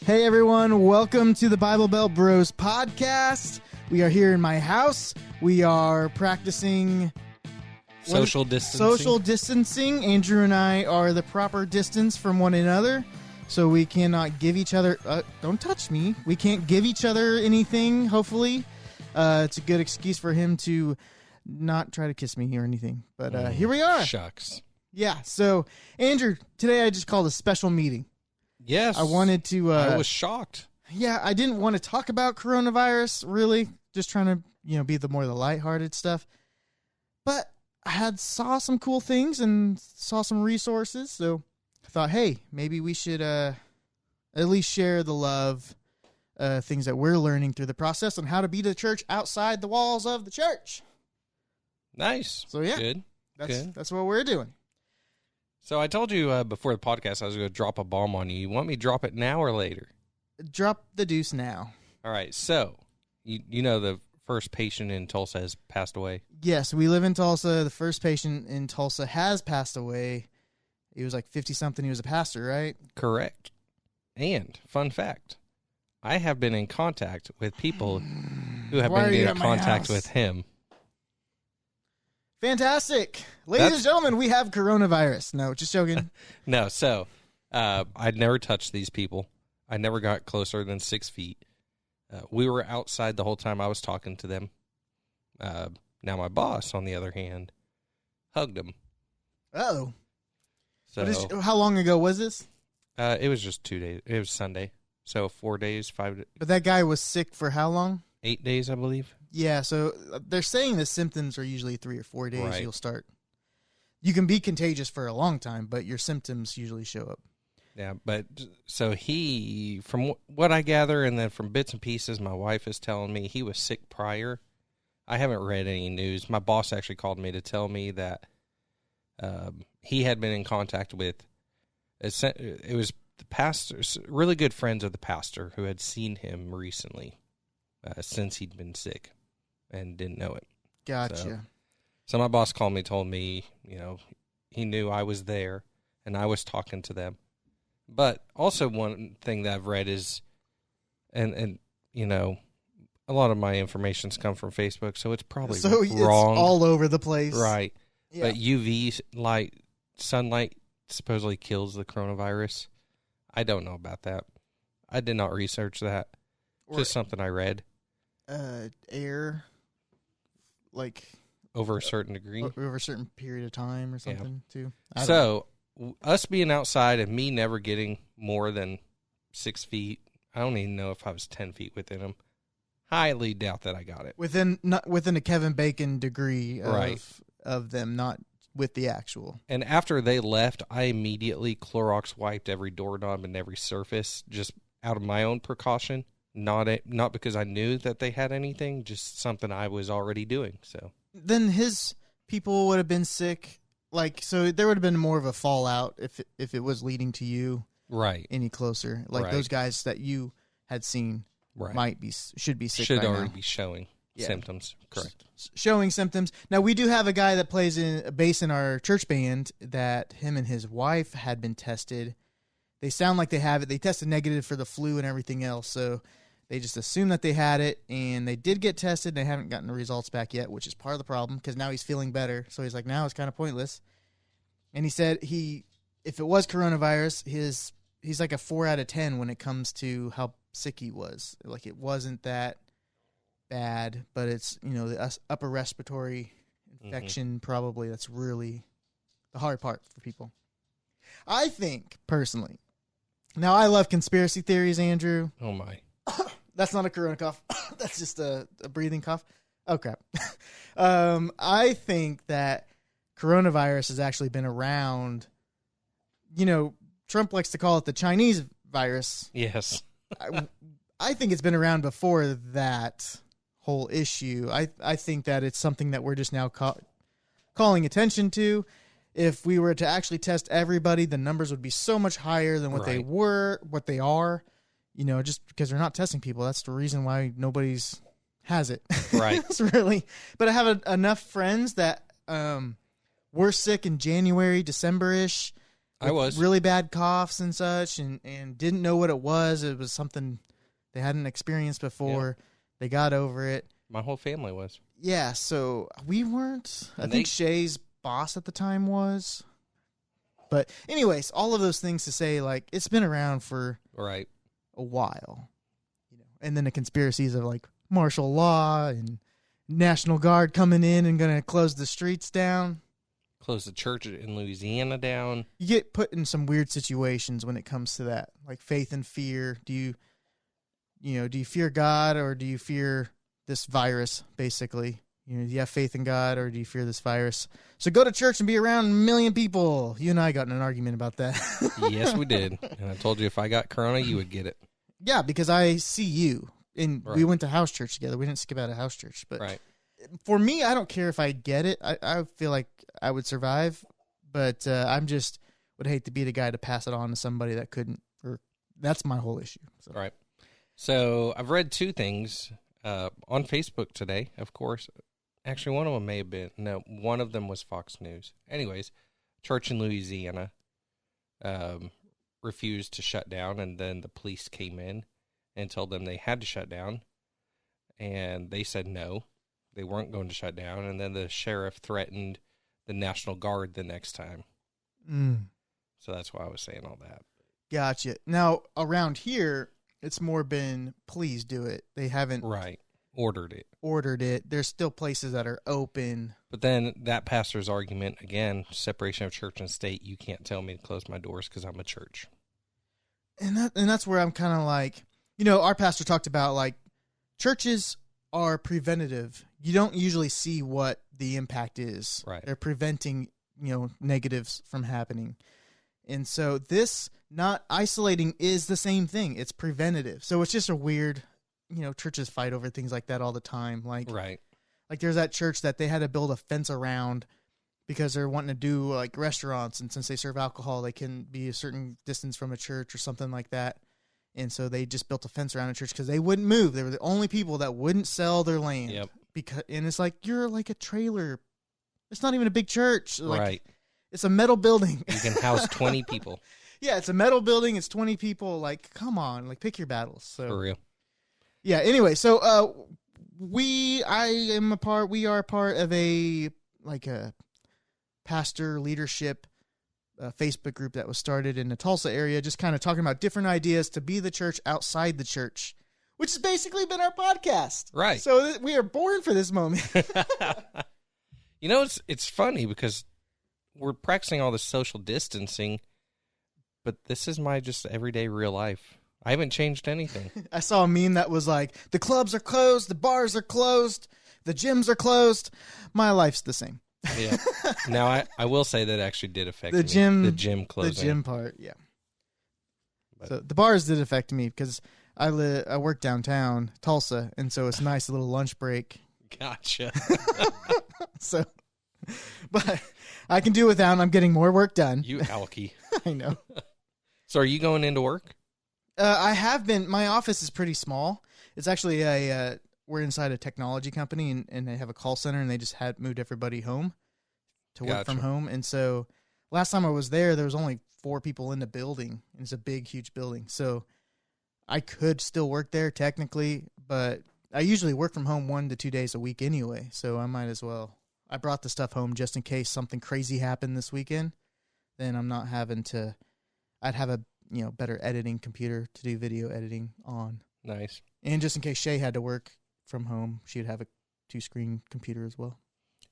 Hey everyone, welcome to the Bible Belt Bros podcast. We are here in my house. We are practicing social distancing. Andrew and I are the proper distance from one another, so we cannot give each other... don't touch me. We can't give each other anything, hopefully. It's a good excuse for him to not try to kiss me or anything. But here we are. Shucks. Yeah, so Andrew, today I just called a special meeting. Yes. I wanted to... I was shocked. Yeah, I didn't want to talk about coronavirus, really. Just trying to, be the lighthearted stuff. But I saw some cool things and saw some resources, so I thought, hey, maybe we should at least share the love, things that we're learning through the process on how to be the church outside the walls of the church. Nice. So, yeah. Good. That's what we're doing. So I told you before the podcast I was going to drop a bomb on you. You want me to drop it now or later? Drop the deuce now. All right. So, you know the first patient in Tulsa has passed away? Yes, we live in Tulsa. The first patient in Tulsa has passed away. He was like 50-something. He was a pastor, right? Correct. And, fun fact, I have been in contact with people who have been in contact with him. Fantastic. Ladies and gentlemen, we have coronavirus. No, just joking. No, so I'd never touched these people. I never got closer than 6 feet. We were outside the whole time I was talking to them. Now my boss, on the other hand, hugged him. Uh-oh. So how long ago was this? It was just 2 days. It was Sunday. So 4 days, 5 days. But that guy was sick for how long? 8 days, I believe. Yeah, so they're saying the symptoms are usually 3 or 4 days. Right. You'll start. You can be contagious for a long time, but your symptoms usually show up. Yeah, but so he, from what I gather, and then from bits and pieces my wife is telling me, he was sick prior. I haven't read any news. My boss actually called me to tell me that he had been in contact with, it was the pastor's, really good friends of the pastor who had seen him recently since he'd been sick and didn't know it. Gotcha. So my boss called me, told me, he knew I was there and I was talking to them. But also one thing that I've read is, and a lot of my information's come from Facebook, so it's probably wrong. It's all over the place. Right. Yeah. But UV sunlight supposedly kills the coronavirus. I don't know about that. I did not research that. Just something I read. Air, like... Over a certain degree. Over a certain period of time or something, too. So, us being outside and me never getting more than 6 feet, I don't even know if I was 10 feet within him. Highly doubt that I got it. Not within a Kevin Bacon degree Right. of them, not with the actual. And after they left, I immediately Clorox wiped every doorknob and every surface just out of my own precaution. Not because I knew that they had anything, just something I was already doing. So then his people would have been sick, so there would have been more of a fallout if it was leading to you right any closer. Like those guys that you had seen should be sick. Should right already now. be showing symptoms. Correct. Showing symptoms. Now we do have a guy that plays a bass in our church band that him and his wife had been tested. They sound like they have it. They tested negative for the flu and everything else, so they just assumed that they had it, and they did get tested, and they haven't gotten the results back yet, which is part of the problem, because now he's feeling better. So he's like, now it's kind of pointless. And he said if it was coronavirus, he's like a 4 out of 10 when it comes to how sick he was. Like, it wasn't that bad, but it's, the upper respiratory infection probably that's really the hard part for people. I think, personally, now I love conspiracy theories, Andrew. Oh, my. That's not a corona cough. That's just a breathing cough. Oh, crap. I think that coronavirus has actually been around. Trump likes to call it the Chinese virus. Yes. I think it's been around before that whole issue. I think that it's something that we're just now calling attention to. If we were to actually test everybody, the numbers would be so much higher than what they are. Just because they're not testing people. That's the reason why nobody's has it. Right. It's really. But I have enough friends that were sick in January, December-ish. I was. Really bad coughs and such, and didn't know what it was. It was something they hadn't experienced before. Yeah. They got over it. My whole family was. Yeah, so we weren't. I think Shay's boss at the time was. But anyways, all of those things to say, like, it's been around for a while. And then the conspiracies of, like, martial law and National Guard coming in and going to close the streets down. Close the church in Louisiana down. You get put in some weird situations when it comes to that, like faith and fear. Do you fear God or do you fear this virus, basically? Do you have faith in God or do you fear this virus? So go to church and be around a million people. You and I got in an argument about that. Yes, we did. And I told you if I got corona, you would get it. Yeah, because I see you. And we went to house church together. We didn't skip out of house church. But for me, I don't care if I get it. I feel like I would survive. But I'm just would hate to be the guy to pass it on to somebody that couldn't. Or that's my whole issue. So. Right. So I've read two things on Facebook today, of course. Actually, one of them may have been. No, one of them was Fox News. Anyways, church in Louisiana refused to shut down, and then the police came in and told them they had to shut down, and they said no, they weren't going to shut down, and then the sheriff threatened the National Guard the next time. So that's why I was saying all that. Gotcha. Now, around here, it's more been, please do it. They haven't... Ordered it. There's still places that are open. But then that pastor's argument, again, separation of church and state, you can't tell me to close my doors because I'm a church. And that's where I'm kind of like, our pastor talked about, like, churches are preventative. You don't usually see what the impact is. Right. They're preventing, negatives from happening. And so this not isolating is the same thing. It's preventative. So it's just a weird, churches fight over things like that all the time. Like there's that church that they had to build a fence around because they're wanting to do like restaurants. And since they serve alcohol, they can be a certain distance from a church or something like that. And so they just built a fence around a church because they wouldn't move. They were the only people that wouldn't sell their land. Yep. And it's like, you're like a trailer. It's not even a big church. Right. It's a metal building. You can house 20 people. Yeah, it's a metal building. It's 20 people. Like, come on. Like, pick your battles. So. For real. Yeah, anyway, so we are a part of a pastor leadership Facebook group that was started in the Tulsa area, just kind of talking about different ideas to be the church outside the church, which has basically been our podcast. Right. So we are born for this moment. It's funny because we're practicing all this social distancing, but this is my just everyday real life. I haven't changed anything. I saw a meme that was like, the clubs are closed, the bars are closed, the gyms are closed. My life's the same. Yeah. Now, I will say that actually did affect the me. Gym, the gym closing. The gym part, yeah. But. So the bars did affect me because I work downtown, Tulsa, and so it's a nice little lunch break. Gotcha. So, but I can do without, and I'm getting more work done. You alky. I know. So are you going into work? I have been. My office is pretty small. It's actually we're inside a technology company, and they have a call center, and they just had moved everybody home to work from home. And so last time I was there was only 4 people in the building, and it's a big, huge building. So I could still work there technically, but I usually work from home 1 to 2 days a week anyway. So I might as well. I brought the stuff home just in case something crazy happened this weekend. Then I'm not having to. I'd have a better editing computer to do video editing on. Nice. And just in case Shay had to work from home, she'd have a 2-screen computer as well.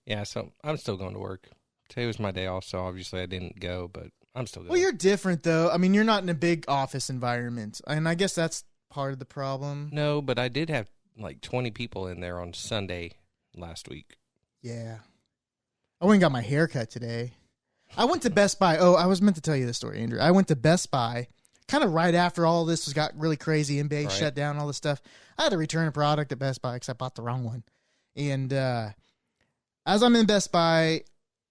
Yeah, so I'm still going to work. Today was my day off, so obviously I didn't go, but I'm still going. Well, you're different, though. I mean, you're not in a big office environment, and I guess that's part of the problem. No, but I did have like 20 people in there on Sunday last week. Yeah. I went and got my hair cut today. I went to Best Buy. Oh, I was meant to tell you this story, Andrew. I went to Best Buy kind of right after all this got really crazy, NBA shut down, all this stuff. I had to return a product at Best Buy because I bought the wrong one. And as I'm in Best Buy,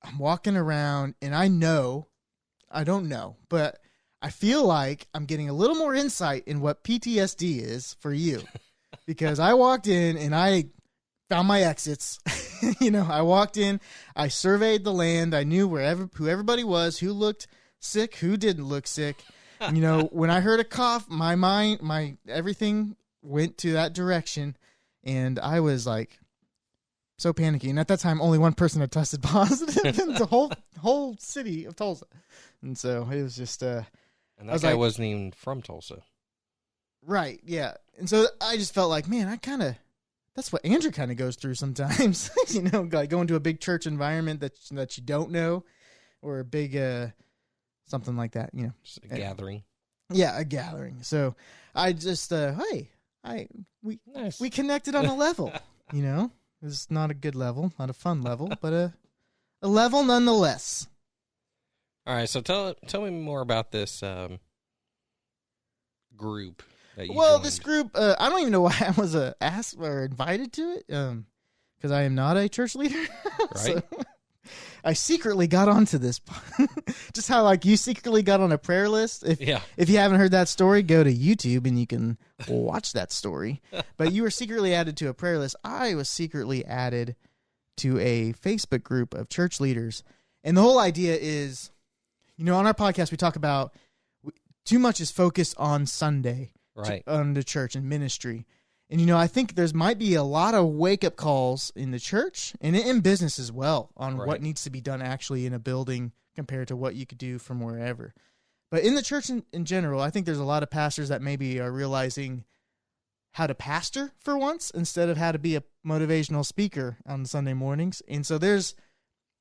I'm walking around, and I don't know, but I feel like I'm getting a little more insight in what PTSD is for you. Because I walked in, and I found my exits. I walked in, I surveyed the land, I knew who everybody was, who looked sick? Who didn't look sick? You know, when I heard a cough, my everything went to that direction, and I was like so panicky. And at that time, only one person had tested positive in the whole city of Tulsa, and so it was just. And that guy wasn't even from Tulsa, right? Yeah, and so I just felt like, man, that's what Andrew kind of goes through sometimes. You know, like going to a big church environment that you don't know, or a big something like that. You know, just a gathering. Yeah, a gathering. So I just we connected on a level. You know, it's not a good level, not a fun level, but a level nonetheless. All right, so tell me more about this group. Well, this group, I don't even know why I was asked or invited to it, because I am not a church leader. Right. So I secretly got onto this. Just how like you secretly got on a prayer list. If you haven't heard that story, go to YouTube and you can watch that story. But you were secretly added to a prayer list. I was secretly added to a Facebook group of church leaders. And the whole idea is, you know, on our podcast, we talk about too much is focused on Sunday. Right. On the church and ministry. And, you know, I think there's might be a lot of wake-up calls in the church and in business as well on what needs to be done actually in a building compared to what you could do from wherever. But in the church in general, I think there's a lot of pastors that maybe are realizing how to pastor for once instead of how to be a motivational speaker on Sunday mornings. And so there's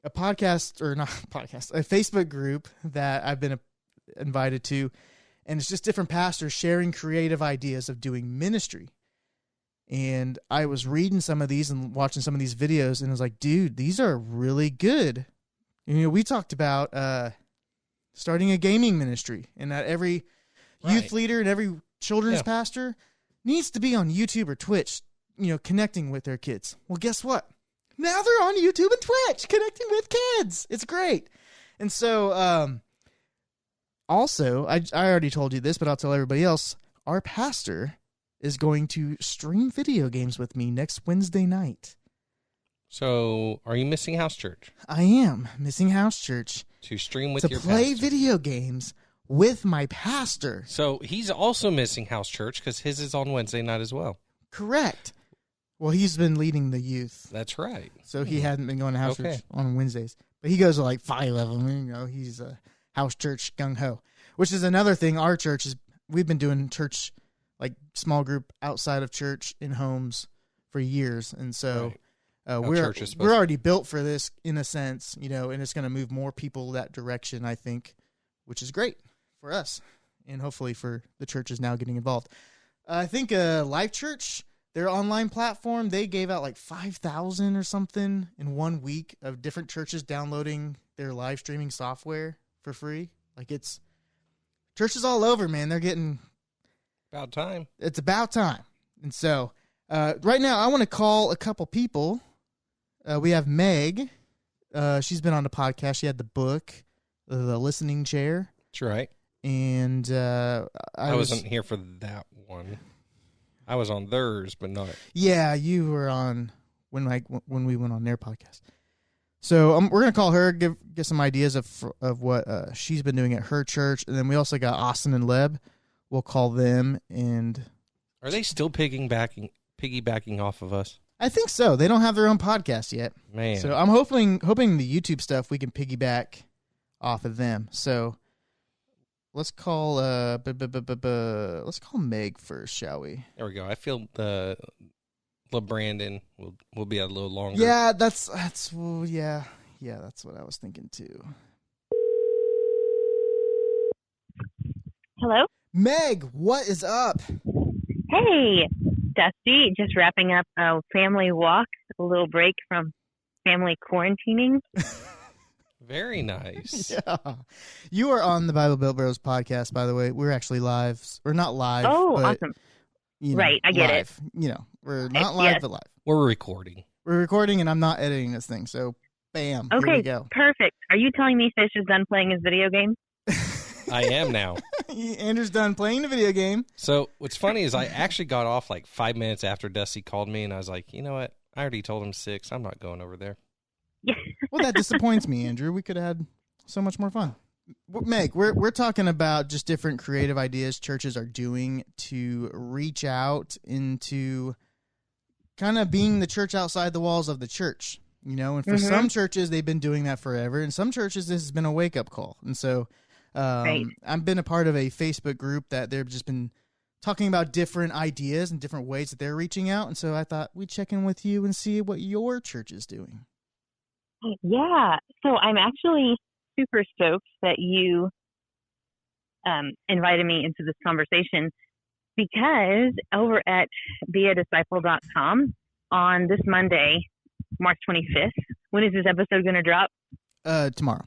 a Facebook group that I've been invited to, and it's just different pastors sharing creative ideas of doing ministry. And I was reading some of these and watching some of these videos, and I was like, dude, these are really good. You know, we talked about starting a gaming ministry, and that every youth leader and every children's pastor needs to be on YouTube or Twitch, you know, connecting with their kids. Well, guess what? Now they're on YouTube and Twitch connecting with kids. It's great. And so, also, I already told you this, but I'll tell everybody else. Our pastor is going to stream video games with me next Wednesday night. So, are you missing house church? I am missing house church. To stream with your pastor. To play video games with my pastor. So, he's also missing house church because his is on Wednesday night as well. Correct. Well, he's been leading the youth. That's right. So, he hadn't been going to house church on Wednesdays. But he goes to like 5 of them. You know, he's a house church gung-ho. Which is another thing our church is, we've been doing church, like small group outside of church in homes for years. And so we're already built for this in a sense, you know, and it's going to move more people that direction, I think, which is great for us and hopefully for the churches now getting involved. I think Life Church, their online platform, they gave out like 5,000 or something in 1 week of different churches downloading their live streaming software for free. Like it's churches all over, man. They're getting about time. It's about time. And so right now I want to call a couple people. We have Meg. She's been on the podcast. She had the book, The Listening Chair. That's right. And I wasn't here for that one. I was on theirs, but not. Yeah, you were on when we went on their podcast. So we're gonna call her, get some ideas of what she's been doing at her church, and then we also got Austin and Leb. We'll call them. And are they still piggybacking off of us? I think so. They don't have their own podcast yet, man. So I'm hoping the YouTube stuff we can piggyback off of them. So let's call let's call Meg first, shall we? There we go. I feel the Brandon will be a little longer. Yeah, that's well, yeah, that's what I was thinking too. Hello? Meg, what is up? Hey, Dusty, just wrapping up a family walk, a little break from family quarantining. Very nice. Yeah. You are on the Bible Belt Bros podcast, by the way. We're actually live. We're not live. Oh, but, awesome. You know, right, I get live. it. You know, we're not live, but live. We're recording. We're recording, and I'm not editing this thing, so bam, okay, here we go. Perfect. Are you telling me Fish is done playing his video game? I am now. Andrew's done playing the video game. So what's funny is I actually got off like 5 minutes after Dusty called me, and I was like, you know what? I already told him 6. I'm not going over there. Yeah. Well, that disappoints me, Andrew. We could have had so much more fun. Meg, we're talking about just different creative ideas churches are doing to reach out into kind of being the church outside the walls of the church, you know. And for some churches, they've been doing that forever, and some churches this has been a wake up call. And so, I've been a part of a Facebook group that they've just been talking about different ideas and different ways that they're reaching out. And so I thought we'd check in with you and see what your church is doing. Yeah. So I'm actually super stoked that you invited me into this conversation, because over at beadisciple.com on this Monday, March 25th, when is this episode going to drop? Tomorrow.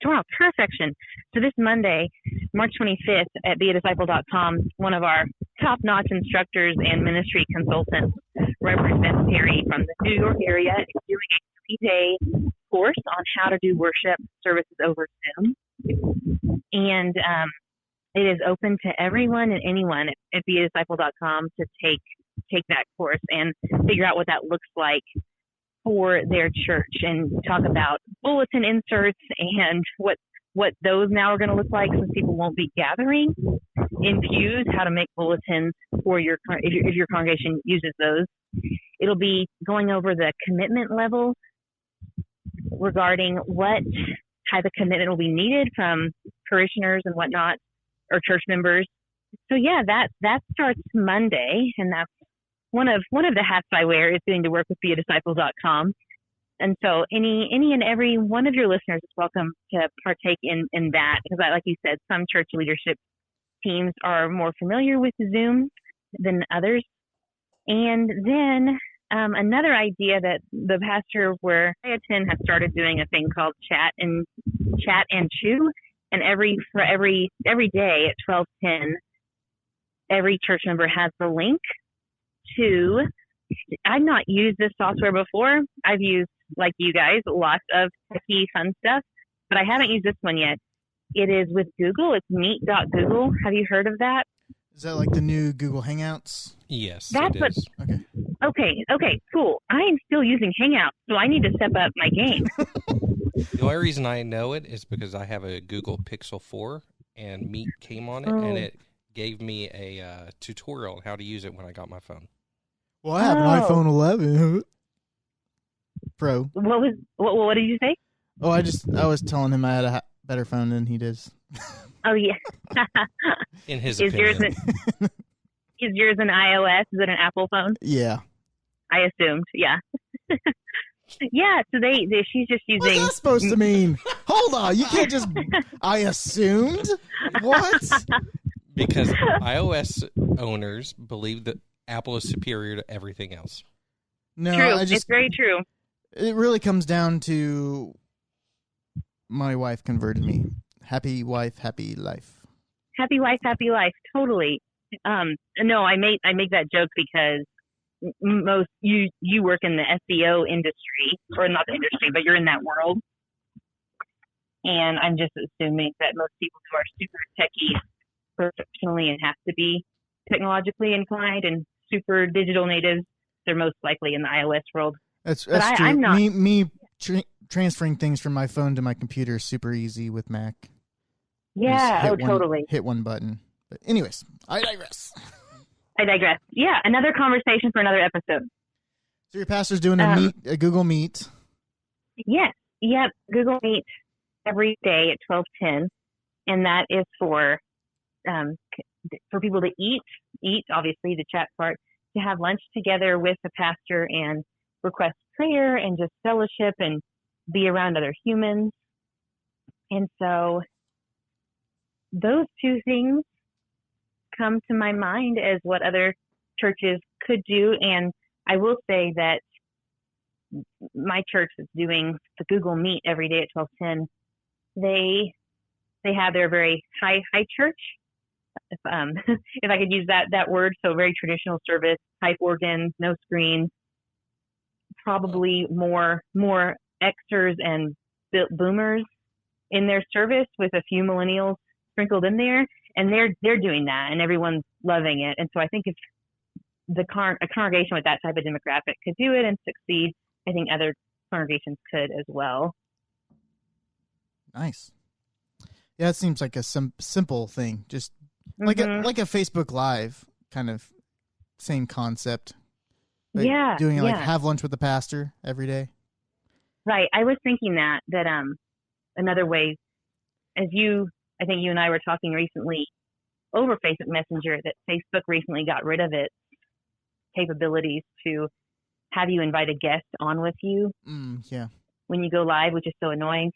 Tomorrow, perfection. So this Monday, March 25th at beadisciple.com, one of our top-notch instructors and ministry consultants, Reverend Beth Perry from the New York area, is doing a 3-day course on how to do worship services over Zoom. And it is open to everyone and anyone at beadisciple.com to take that course and figure out what that looks like for their church, and talk about bulletin inserts and what those now are going to look like, since people won't be gathering in pews, how to make bulletins for if your congregation uses those. It'll be going over the commitment level regarding what type of commitment will be needed from parishioners and whatnot, or church members. So yeah, that starts Monday, and that's one of the hats I wear is getting to work with beadisciple.com. And so any and every one of your listeners is welcome to partake in that, because like you said, some church leadership teams are more familiar with Zoom than others. And then another idea that the pastor where I attend has started doing a thing called Chat and Chew, and every day at 12:10, every church member has the link to. I've not used this software before. I've used, like you guys, lots of techie fun stuff, but I haven't used this one yet. It is with Google. It's meet.google. Have you heard of that? Is that like the new Google Hangouts? Yes, that's it is. Okay, cool. I am still using Hangouts, so I need to step up my game. The only reason I know it is because I have a Google Pixel 4, and Meet came on it, and it gave me a tutorial on how to use it when I got my phone. Well, I have an iPhone 11 Pro. What did you say? Oh, I was telling him I had a better phone than he does. Oh yeah. In his opinion. Is yours an iOS? Is it an Apple phone? Yeah. I assumed. Yeah. Yeah. So she's just using. What's that supposed to mean? Hold on. You can't just. I assumed. What? Because iOS owners believe that Apple is superior to everything else. No, true. It's very true. It really comes down to my wife converted me. Happy wife, happy life. Happy wife, happy life. Totally. No, I make that joke because most you work in the SEO industry, or not the industry, but you're in that world. And I'm just assuming that most people who are super techie professionally and have to be technologically inclined and super digital natives, they're most likely in the iOS world. That's true. I'm not. Transferring things from my phone to my computer is super easy with Mac. Yeah, totally. Hit one button. But anyways, I digress. Yeah, another conversation for another episode. So your pastor's doing a Google Meet. Yes. Yep. Google Meet every day at 12:10, and that is for people to eat, obviously the chat part, to have lunch together with the pastor and request prayer and just fellowship and be around other humans. And so those two things come to my mind as what other churches could do. And I will say that my church is doing the Google Meet every day at 12:10. They have their very high church, if I could use that word. So very traditional service, pipe organs, no screen, probably more Xers and boomers in their service, with a few millennials sprinkled in there, and they're doing that, and everyone's loving it. And so I think if a congregation with that type of demographic could do it and succeed, I think other congregations could as well. Nice. Yeah, it seems like a simple thing, just like a Facebook Live kind of same concept. Like doing like have lunch with the pastor every day. Right. I was thinking that another way, I think you and I were talking recently over Facebook Messenger, that Facebook recently got rid of its capabilities to have you invite a guest on with you. Yeah. When you go live, which is so annoying.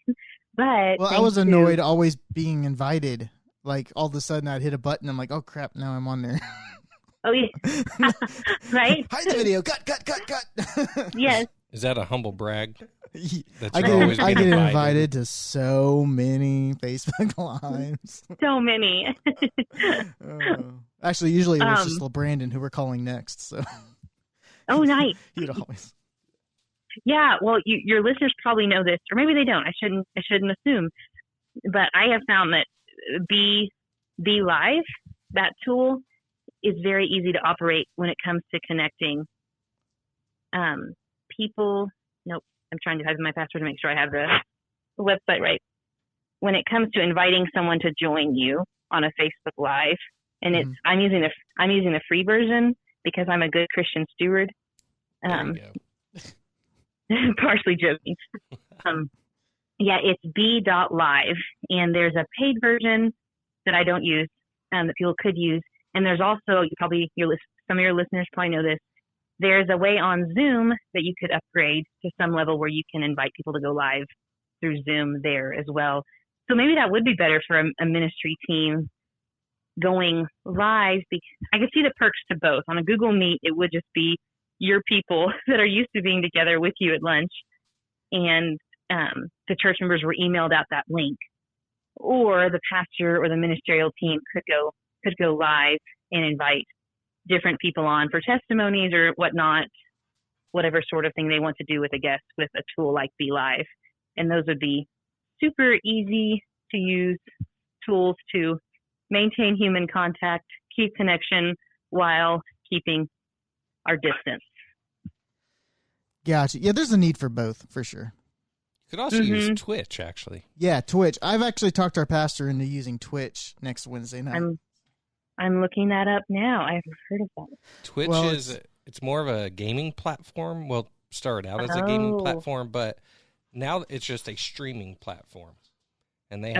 But I was annoyed always being invited. Like all of a sudden I'd hit a button. I'm like, oh crap, now I'm on there. Oh yeah. Right? Hide the video. Cut. Yes. Is that a humble brag? I get invited to so many Facebook Lives. So many. Actually, usually it was just Brandon who we're calling next. So. Oh, nice. He'd always. Yeah, well, your listeners probably know this, or maybe they don't. I shouldn't assume, but I have found that Be Live, that tool, is very easy to operate when it comes to connecting people. Nope, I'm trying to type in my password to make sure I have the website right. When it comes to inviting someone to join you on a Facebook Live, and I'm using the free version because I'm a good Christian steward. Partially joking. It's be.live, and there's a paid version that I don't use that people could use. And there's also, some of your listeners probably know this, there's a way on Zoom that you could upgrade to some level where you can invite people to go live through Zoom there as well. So maybe that would be better for a ministry team going live. I could see the perks to both. On a Google Meet, it would just be your people that are used to being together with you at lunch, and the church members were emailed out that link, or the pastor or the ministerial team could go live and invite different people on for testimonies or whatnot, whatever sort of thing they want to do with a guest with a tool like Be Live. And those would be super easy to use tools to maintain human contact, keep connection while keeping our distance. Gotcha. Yeah, there's a need for both, for sure. You could also use Twitch, actually. Yeah, Twitch. I've actually talked our pastor into using Twitch next Wednesday night. I'm looking that up now. I've heard of that. Twitch it's more of a gaming platform. Well, started out as a gaming platform, but now it's just a streaming platform. And they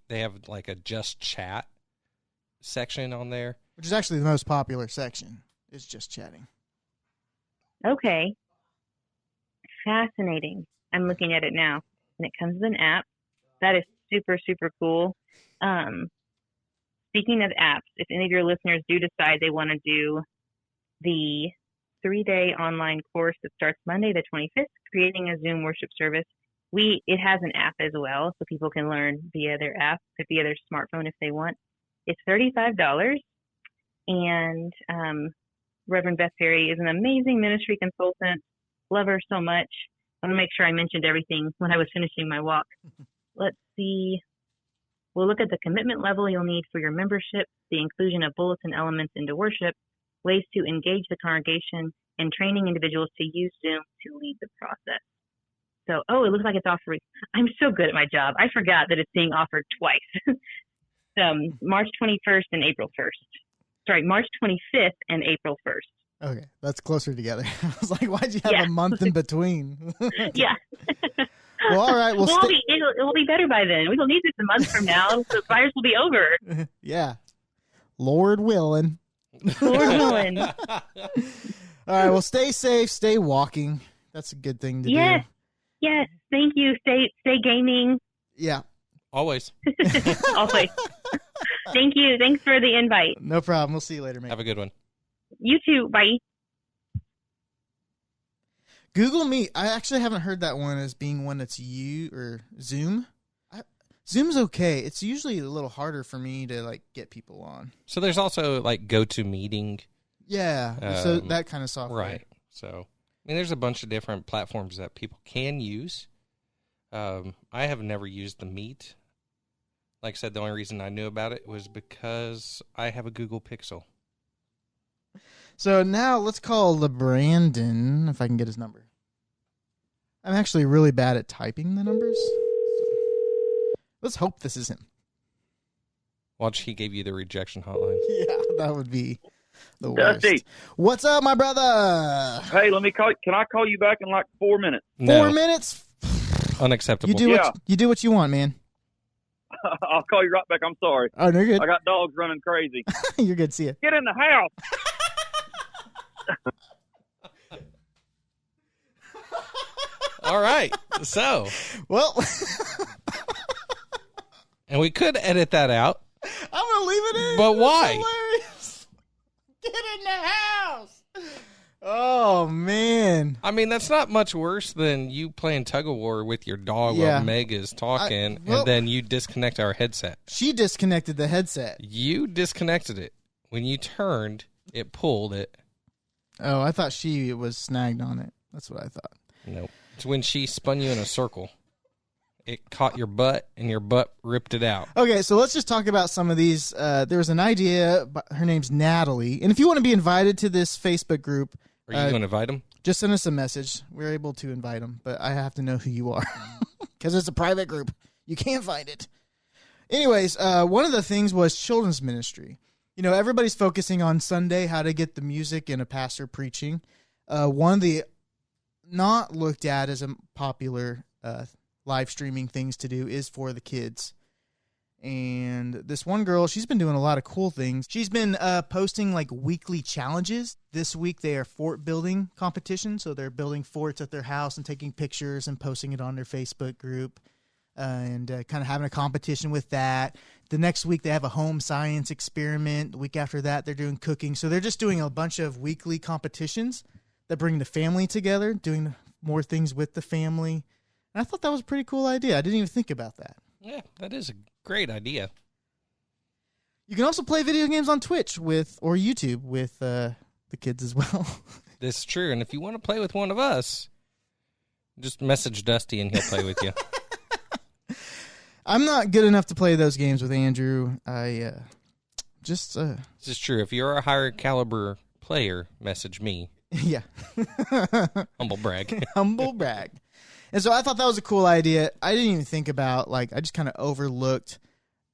have like a just chat section on there, which is actually the most popular section. Is just chatting. Okay. Fascinating. I'm looking at it now, and it comes with an app. That is super, super cool. Speaking of apps, if any of your listeners do decide they want to do the 3-day online course that starts Monday the 25th, creating a Zoom worship service, it has an app as well, so people can learn via their app, via their smartphone if they want. It's $35, and Reverend Beth Perry is an amazing ministry consultant. Love her so much. I want to make sure I mentioned everything when I was finishing my walk. Let's see. We'll look at the commitment level you'll need for your membership, the inclusion of bulletin elements into worship, ways to engage the congregation, and training individuals to use Zoom to lead the process. So, it looks like it's offering. I'm so good at my job. I forgot that it's being offered twice. March 21st and April 1st. Sorry, March 25th and April 1st. Okay, that's closer together. I was like, why'd you have a month in between? Yeah. Well, all right. It will be better by then. We will need this a month from now. So fires will be over. Yeah. Lord willing. Lord willing. All right. Well, stay safe. Stay walking. That's a good thing to do. Yes. Thank you. Stay gaming. Yeah. Always. Always. Thank you. Thanks for the invite. No problem. We'll see you later, man. Have a good one. You too. Bye. Google Meet. I actually haven't heard that one as being one that's Zoom. Zoom's okay. It's usually a little harder for me to get people on. So there's also GoToMeeting. Yeah. So that kind of software. Right. So there's a bunch of different platforms that people can use. I have never used the Meet. Like I said, the only reason I knew about it was because I have a Google Pixel. So now let's call LeBrandon, if I can get his number. I'm actually really bad at typing the numbers. So let's hope this is him. Watch, he gave you the rejection hotline. Yeah, that would be the worst. Dusty. What's up, my brother? Hey, let me call. Can I call you back in like 4 minutes? 4 minutes? Unacceptable. You do what you want, man. I'll call you right back. I'm sorry. Oh, no, you're good. I got dogs running crazy. You're good. See ya. Get in the house. All right. So, well, and we could edit that out. I'm going to leave it in. But why? Hilarious. Get in the house. Oh, man. I mean, that's not much worse than you playing tug of war with your dog Yeah. while Meg is talking, and then you disconnect our headset. She disconnected the headset. You disconnected it. When you turned, it pulled it. Oh, I thought she was snagged on it. That's what I thought. Nope. It's when she spun you in a circle. It caught your butt, and your butt ripped it out. Okay, so let's just talk about some of these. There was an idea. Her name's Natalie. And if you want to be invited to this Facebook group, Are you going to invite him? just send us a message. We're able to invite them, but I have to know who you are because it's a private group. You can't find it. Anyways, one of the things was children's ministry. You know, everybody's focusing on Sunday, how to get the music and a pastor preaching. One of the not looked at as a popular live streaming things to do is for the kids. And this one girl, she's been doing a lot of cool things. She's been posting like weekly challenges. This week they are fort building competitions. So they're building forts at their house and taking pictures and posting it on their Facebook group and kind of having a competition with that. The next week they have a home science experiment. The week after that they're doing cooking. So they're just doing a bunch of weekly competitions that bring the family together, doing more things with the family. And I thought that was a pretty cool idea. I didn't even think about that. Yeah, that is a great idea. You can also play video games on Twitch or YouTube with the kids as well. This is true. And if you want to play with one of us, just message Dusty and he'll play with you. I'm not good enough to play those games with Andrew. This is true. If you're a higher caliber player, message me. Yeah. Humble brag. Humble brag. And so I thought that was a cool idea. I didn't even think about, I just kind of overlooked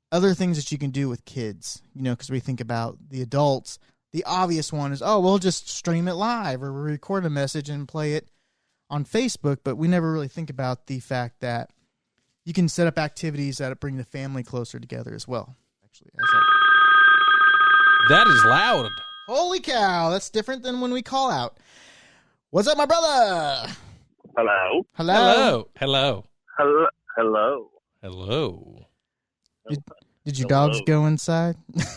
other things that you can do with kids, because we think about the adults. The obvious one is, we'll just stream it live or record a message and play it on Facebook. But we never really think about the fact that you can set up activities that bring the family closer together as well. Actually, that is loud. Holy cow, that's different than when we call out. What's up, my brother? Hello. Hello. Hello. Hello. Hello. Hello. Did your dogs go inside? It's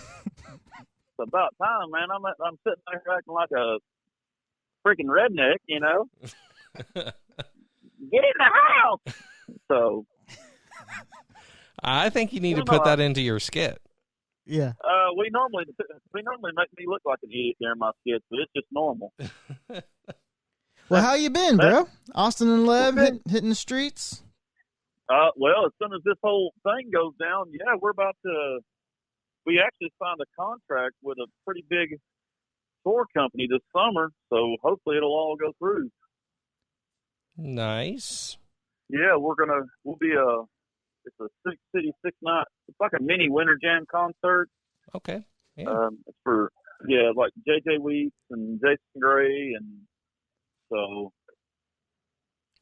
about time, man. I'm sitting there acting like a freaking redneck, Get in the house. So I think you need to put that into your skit. Yeah. We normally make me look like an idiot during my skits, but it's just normal. Well, how you been, bro? Austin and Lev hitting the streets? Well, as soon as this whole thing goes down, we actually signed a contract with a pretty big tour company this summer, so hopefully it'll all go through. Nice. Yeah, we'll be it's a 6-city, 6-night, it's like a mini Winter Jam concert. Okay. Yeah. It's for, like JJ Weeks and Jason Gray, and so.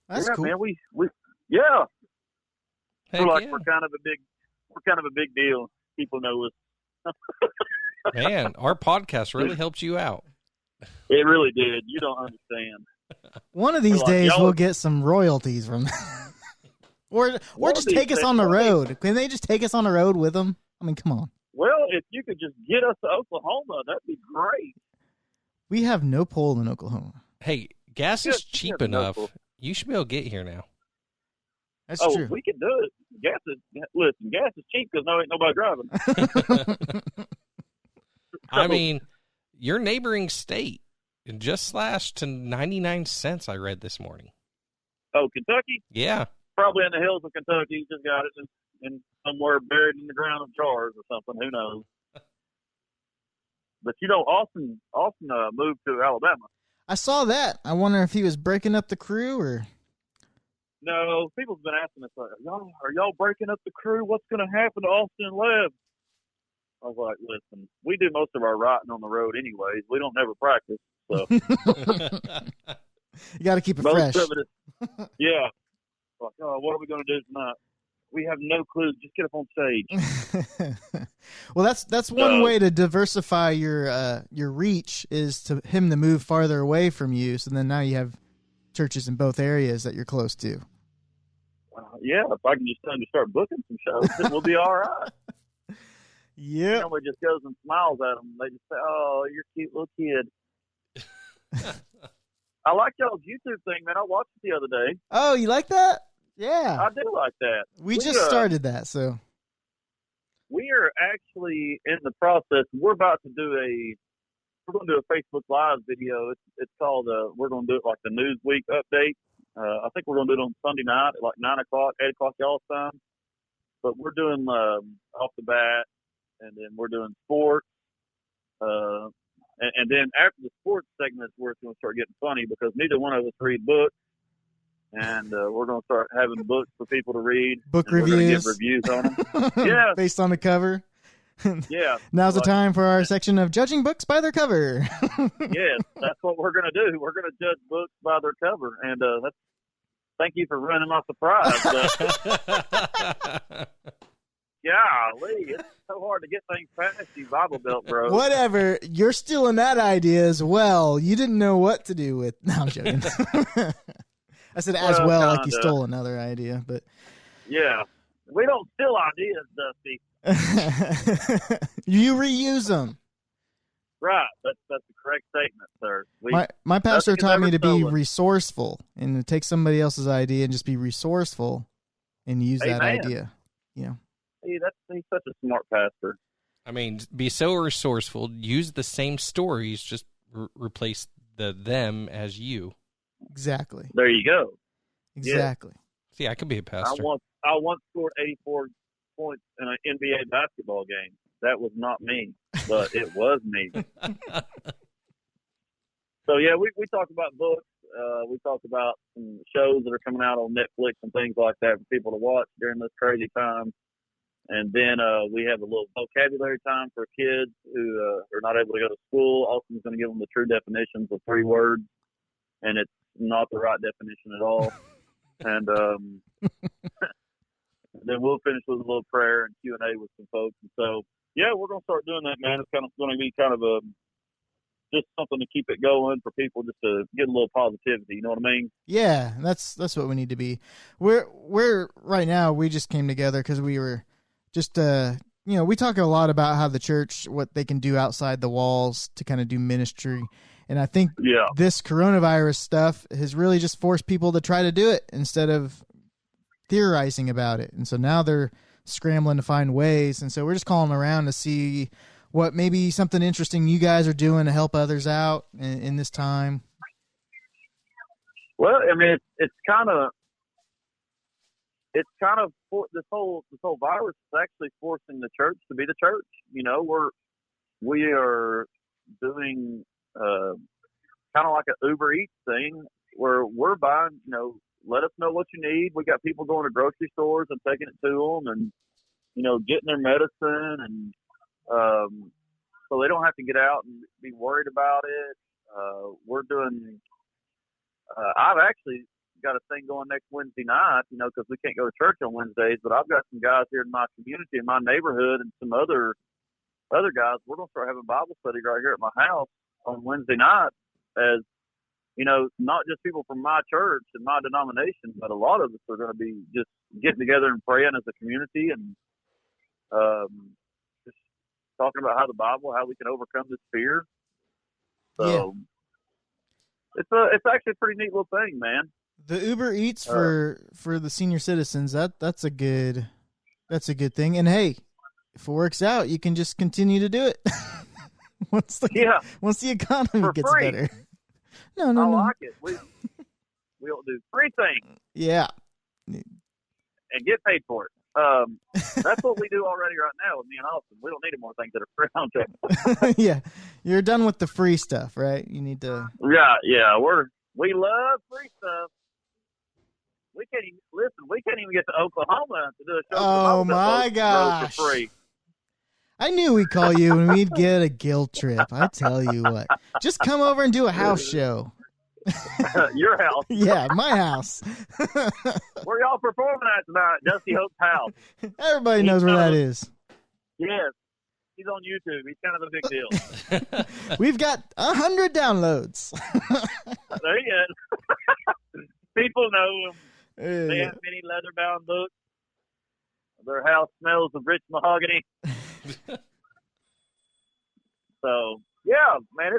That's cool. Man, we Heck we're yeah. we're kind of a big deal. People know us. Man, our podcast really helped you out. It really did. You don't understand. One of these days we'll get some royalties from that. or just take us on the road. Can they just take us on the road with them? I mean, come on. Well, if you could just get us to Oklahoma, that'd be great. We have no pull in Oklahoma. Hey, gas is cheap enough. You should be able to get here now. That's true. We can do it. Gas is cheap because ain't nobody driving. I mean, your neighboring state just slashed to 99 cents, I read this morning. Oh, Kentucky? Yeah. Probably in the hills of Kentucky. Just got it in somewhere buried in the ground of jars or something. Who knows? But Austin moved to Alabama. I saw that. I wonder if he was breaking up the crew or. No, people's been asking us, are y'all breaking up the crew? What's going to happen to Austin and Lev? I was like, listen, we do most of our writing on the road anyways. We don't never practice. So you got to keep it most fresh. of it is, yeah. Like, oh, what are we going to do tonight? We have no clue. Just get up on stage. Well, that's one way to diversify your reach is to him to move farther away from you. So then now you have churches in both areas that you're close to. Yeah, if I can just tell him to start booking some shows, then we'll be all right. Yeah. Nobody just goes and smiles at them. They just say, "Oh, you're a cute little kid." I like y'all's YouTube thing, man. I watched it the other day. Oh, you like that? Yeah. I do like that. We just started that, so. We are actually in the process. We're going to do a Facebook Live video. It's called, we're going to do it like the Newsweek update. I think we're going to do it on Sunday night at like 9 o'clock, 8 o'clock y'all's time. But we're doing off the bat, and then we're doing sports. And then after the sports segment, we're going to start getting funny because neither one of us read books. And we're going to start having books for people to read. Book reviews. We're going to give reviews on them. Yeah. Based on the cover. Yeah. Now's the time for our section of judging books by their cover. Yes, that's what we're going to do. We're going to judge books by their cover. And thank you for running my surprise. Golly, it's so hard to get things past you, Bible Belt, bro. Whatever. You're stealing that idea as well. You didn't know what to do with. No, I'm joking. I said as well, kinda. like you stole another idea, but Yeah, we don't steal ideas, Dusty. You reuse them. Right, that's the correct statement, sir. My pastor nothing is taught me ever to be stolen. resourceful and to take somebody else's idea and just be resourceful and use that Amen. idea. Yeah. He's such a smart pastor. I mean, be so resourceful. Use the same stories, just replace the them as you. Exactly. There you go. Exactly. See, I could be a pastor. I once scored 84 points in an NBA basketball game. That was not me, but it was me. So, yeah, we talk about books. We talk about some shows that are coming out on Netflix and things like that for people to watch during this crazy time. And then we have a little vocabulary time for kids who are not able to go to school. Austin's going to give them the true definitions of 3 words, and it's not the right definition at all. And then we'll finish with a little prayer and Q&A with some folks. And so, yeah, we're going to start doing that, man. It's going to be kind of just something to keep it going for people, just to get a little positivity. You know what I mean? Yeah, that's what we need to be. We're right now. We just came together because we were just we talk a lot about how the church, what they can do outside the walls to kind of do ministry. And I think this coronavirus stuff has really just forced people to try to do it instead of theorizing about it. And so now they're scrambling to find ways. And so we're just calling around to see what maybe something interesting you guys are doing to help others out in this time. Well, I mean, it's kind of this whole virus is actually forcing the church to be the church. You know, we are doing kind of like an Uber Eats thing where we're buying, let us know what you need. We got people going to grocery stores and taking it to them and, getting their medicine. And so they don't have to get out and be worried about it. We're doing, I've actually got a thing going next Wednesday night, because we can't go to church on Wednesdays, but I've got some guys here in my community, in my neighborhood, and some other guys. We're going to start having Bible study right here at my house on Wednesday night, as not just people from my church and my denomination, but a lot of us are going to be just getting together and praying as a community and just talking about how the Bible, how we can overcome this fear. So it's actually a pretty neat little thing, man. The Uber Eats for the senior citizens, that's a good thing. And hey, if it works out, you can just continue to do it. once the economy gets free. better. No. I like it. We'll do free things. Yeah. And get paid for it. That's what we do already right now with me and Austin. We don't need any more things that are free on check. Yeah. You're done with the free stuff, right? You need to. Yeah. We love free stuff. We can't even get to Oklahoma to do a show. Oh my gosh. For free. I knew we'd call you when we'd get a guilt trip. I tell you what. Just come over and do a house show. Your house. Yeah, my house. Where y'all performing at tonight? Dusty Hope's house. Everybody knows where that is. Yes. He's on YouTube. He's kind of a big deal. We've got 100 downloads. There he is. People know him. Yeah. They have many leather-bound books. Their house smells of rich mahogany. So, yeah, man,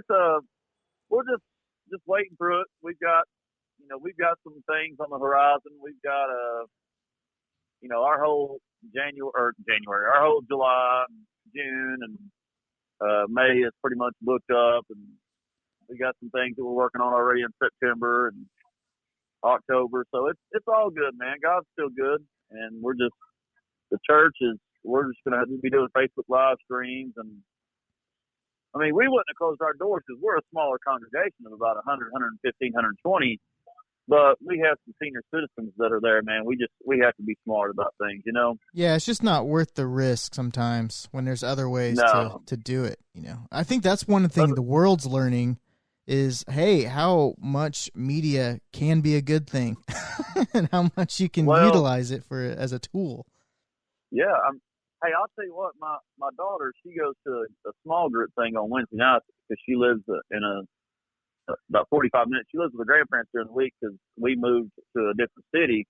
we're just waiting through it. We've got some things on the horizon. We've got our whole January, our whole July, June, and May is pretty much booked up, and we got some things that we're working on already in September and October. So it's all good, man. God's still good, and we're just going to be doing Facebook live streams, and I mean, we wouldn't have closed our doors because we're a smaller congregation of about 100, 115, 120. But we have some senior citizens that are there, man. We have to be smart about things, you know? Yeah, it's just not worth the risk sometimes when there's other ways to do it, you know? I think that's one thing the world's learning is, hey, how much media can be a good thing and how much you can utilize it as a tool. Yeah. Hey, I'll tell you what, my daughter, she goes to a small group thing on Wednesday nights because she lives in about 45 minutes. She lives with her grandparents during the week because we moved to a different city.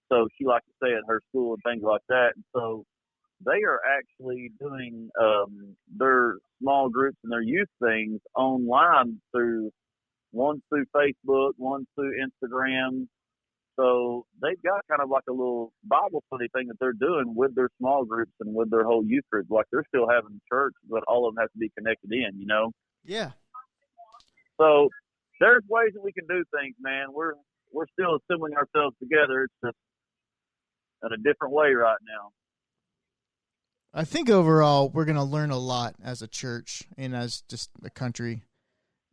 So she likes to stay at her school and things like that. And so they are actually doing their small groups and their youth things online one's through Facebook, one's through Instagram. So they've got kind of like a little Bible study thing that they're doing with their small groups and with their whole youth group. Like they're still having church, but all of them have to be connected in, you know? Yeah. So there's ways that we can do things, man. We're still assembling ourselves together. It's just in a different way right now. I think overall we're going to learn a lot as a church and as just a country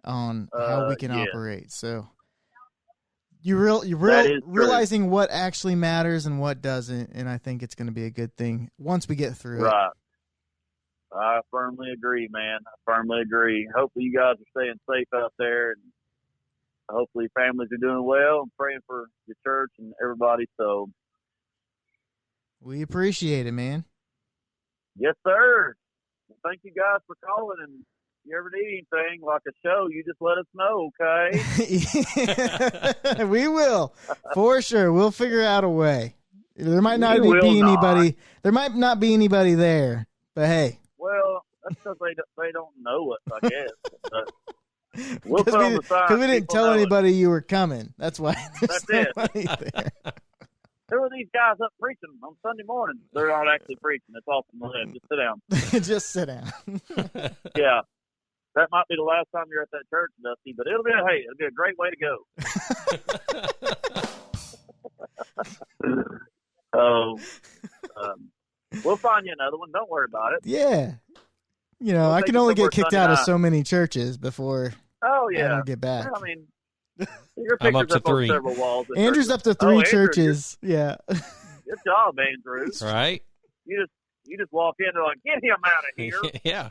on how we can operate. So realizing what actually matters and what doesn't, and I think it's going to be a good thing once we get through it. Right. I firmly agree, man. I firmly agree. Hopefully you guys are staying safe out there, and hopefully families are doing well. I'm praying for your church and everybody. So we appreciate it, man. Yes, sir. Well, thank you guys for calling, and if you ever need anything like a show, you just let us know, okay? We will, for sure. We'll figure out a way. There might not be anybody. There might not be anybody there, but hey. Well, that's because they don't know us, I guess. We'll put on the sign. Because we didn't tell anybody you were coming. That's why there's nobody there. Who are these guys up preaching on Sunday morning? They're not actually preaching. It's off on the left. Just sit down. Just sit down. Yeah. That might be the last time you're at that church, Dusty, but it'll be a great way to go. We'll find you another one. Don't worry about it. Yeah. You know, I can only get kicked out of so many churches before I don't get back. I mean, your I'm up to on 3. several walls. Andrew's up to 3 churches. Yeah. Good job, Andrew. Right? You just walk in and like, get him out of here. Yeah.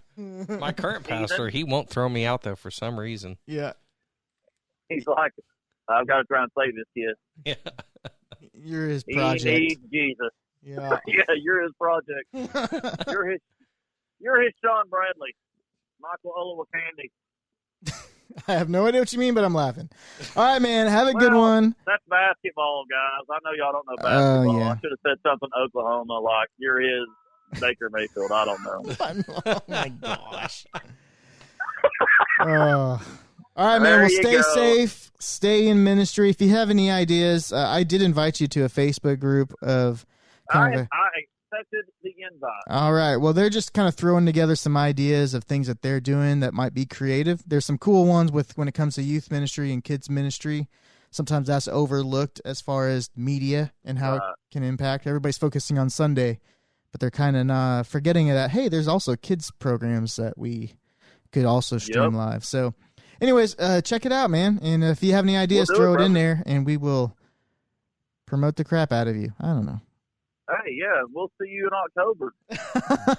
My current pastor, he won't throw me out though for some reason. Yeah. He's like, I've got to try and save this kid. Yeah. You're his project. He needs Jesus. Yeah. Yeah, you're his project. You're his Sean Bradley. Michael Olowokandi. I have no idea what you mean, but I'm laughing. All right, man. Have a good one. That's basketball, guys. I know y'all don't know basketball. Oh, yeah. I should have said something Oklahoma like you're his Baker Mayfield. I don't know. Oh my gosh. All right, man. Well, stay safe. Stay in ministry. If you have any ideas, I did invite you to a Facebook group of kind of I accepted the invite. All right. Well, they're just kind of throwing together some ideas of things that they're doing that might be creative. There's some cool ones when it comes to youth ministry and kids ministry. Sometimes that's overlooked as far as media and how it can impact. Everybody's focusing on Sunday, but they're kind of forgetting that, hey, there's also kids programs that we could also stream live. So anyways, check it out, man. And if you have any ideas, throw it in there and we will promote the crap out of you. I don't know. Hey, yeah, we'll see you in October.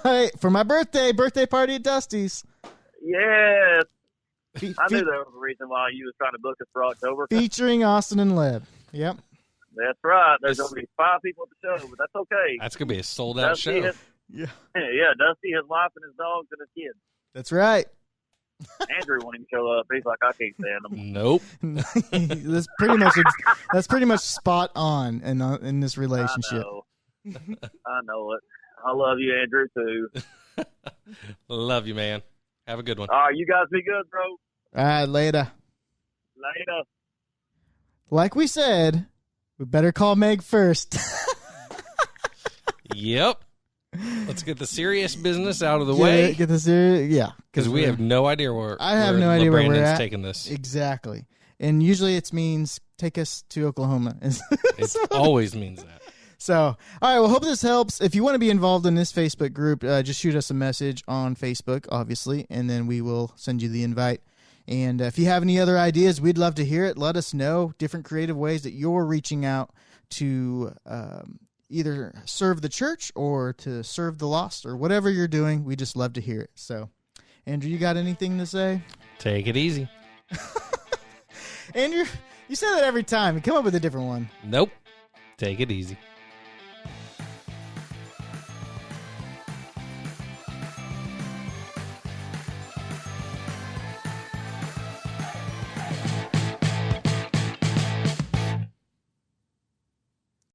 Hey, for my birthday party at Dusty's. Yes. I knew there was a reason why you was trying to book us for October. Featuring Austin and Leb. Yep. That's right. There's going to be 5 people at the show, but that's okay. That's going to be a sold-out show. Yeah, Dusty, his wife, and his dogs, and his kids. That's right. Andrew won't even show up. He's like, I can't stand him. Nope. That's pretty much spot on in this relationship. I know it. I love you, Andrew, too. Love you, man. Have a good one. All right, you guys be good, bro. All right, later. Later. Like we said, we better call Meg first. Yep. Let's get the serious business out of the way. Get the serious, yeah. Because we have no idea where I have no idea where we're at. Taking this. Exactly. And usually it means take us to Oklahoma. It always means that. So, all right, well, hope this helps. If you want to be involved in this Facebook group, just shoot us a message on Facebook, obviously, and then we will send you the invite. And if you have any other ideas, we'd love to hear it. Let us know different creative ways that you're reaching out to either serve the church or to serve the lost or whatever you're doing. We just love to hear it. So, Andrew, you got anything to say? Take it easy. Andrew, you say that every time. You come up with a different one. Nope. Take it easy.